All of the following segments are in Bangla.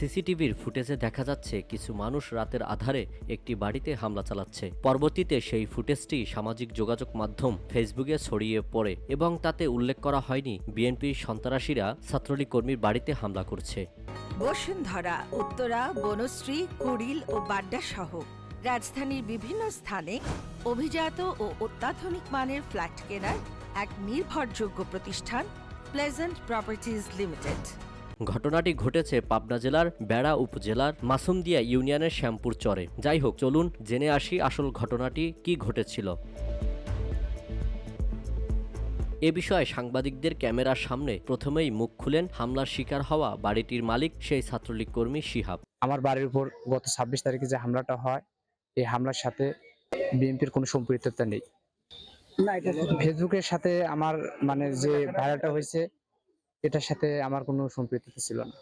সিসিটিভির ফুটেজে দেখা যাচ্ছে কিছু মানুষ রাতের আধারে একটি বাড়িতে হামলা চালাচ্ছে। পরবর্তীতে সেই ফুটেজটি সামাজিক যোগাযোগ মাধ্যম ফেসবুকে ছড়িয়ে পড়ে এবং তাতে উল্লেখ করা হয়নি বিএনপির সন্ত্রাসীরা ছাত্রলীগ কর্মীর বাড়িতে হামলা করছে। বসুন্ধরা, উত্তরা, বনশ্রী, কুড়িল ও বাড্ডা সহ রাজধানীর বিভিন্ন স্থানে অভিজাত ও অত্যাধুনিক মানের ফ্ল্যাট কেনার এক নির্ভরযোগ্য প্রতিষ্ঠান প্লেজেন্ট প্রপার্টিজ লিমিটেড। ঘটনাটি ঘটেছে পাবনা জেলার বেড়া উপজেলার মাসুমদিয়া ইউনিয়নের শ্যামপুর চরে। যাই হোক, চলুন জেনে আসি আসল ঘটনাটি কি ঘটেছিল। এ বিষয়ে সাংবাদিকদের ক্যামেরার সামনে প্রথমেই মুখ খুলেন হামলার শিকার হওয়া বাড়িটির মালিক সেই ছাত্রলীগ কর্মী শিহাব। আমার বাড়ির উপর গত 26 তারিখে যে হামলাটা হয়, এই হামলার সাথে বিএনপির কোনো সম্পৃক্ততা নেই। না, এটা ফেসবুকের সাথে আমার যে ভাইরালটা হয়েছে এটার সাথে আমার কোনো সম্পৃক্ততা ছিল না।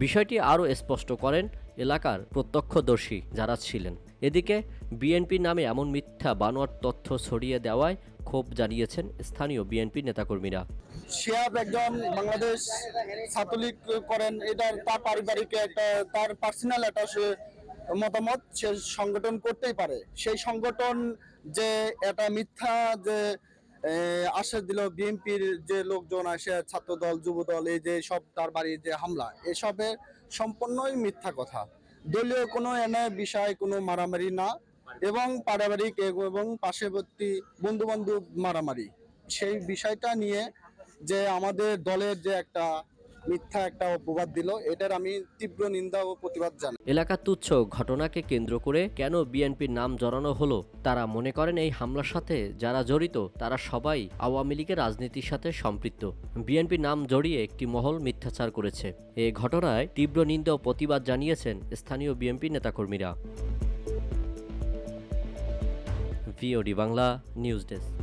বিষয়টি আরও স্পষ্ট করেন এলাকার প্রত্যক্ষদর্শী যারা ছিলেন। এদিকে বিএনপি নামে এমন মিথ্যা বানোয়াট তথ্য ছড়িয়ে দেওয়ায় ক্ষোভ জানিয়েছেন স্থানীয় বিএনপি নেতাকর্মীরা। শিহাব একজন বাংলাদেশ ছাত্রলীগ করেন, এটা তার পারিবারিক একটা তার পার্সোনাল একটা মতামত, সে সংগঠন করতেই পারে। সেই সংগঠন যে এটা মিথ্যা যে আশ্বাস দিল বিএনপির যে লোকজন আসে, ছাত্রদল, যুবদল, এই যে সব তার বাড়ির যে হামলা, এসবের সম্পূর্ণই মিথ্যা কথা। দলীয় কোনো এনে বিষয় কোনো মারামারি না, এবং পারিবারিক এবং পার্শ্ববর্তী বন্ধু বান্ধব মারামারি, সেই বিষয়টা নিয়ে যে আমাদের দলের যে একটা মিথ্যা একটা অপবাদ দিল, এটার আমি তীব্র নিন্দা ও প্রতিবাদ জানাই। এলাকা তুচ্ছ ঘটনাকে কেন্দ্র করে কেন বিএনপির নাম জড়ানো হলো, তারা মনে করেন এই হামলার সাথে যারা জড়িত তারা সবাই আওয়ামী লীগের রাজনীতির সাথে সম্পৃক্ত। বিএনপির নাম জড়িয়ে একটি মহল মিথ্যাচার করেছে। এই ঘটনায় তীব্র নিন্দা ও প্রতিবাদ জানিয়েছেন স্থানীয় বিএনপি নেতাকর্মীরা। VOD Bangla news desk.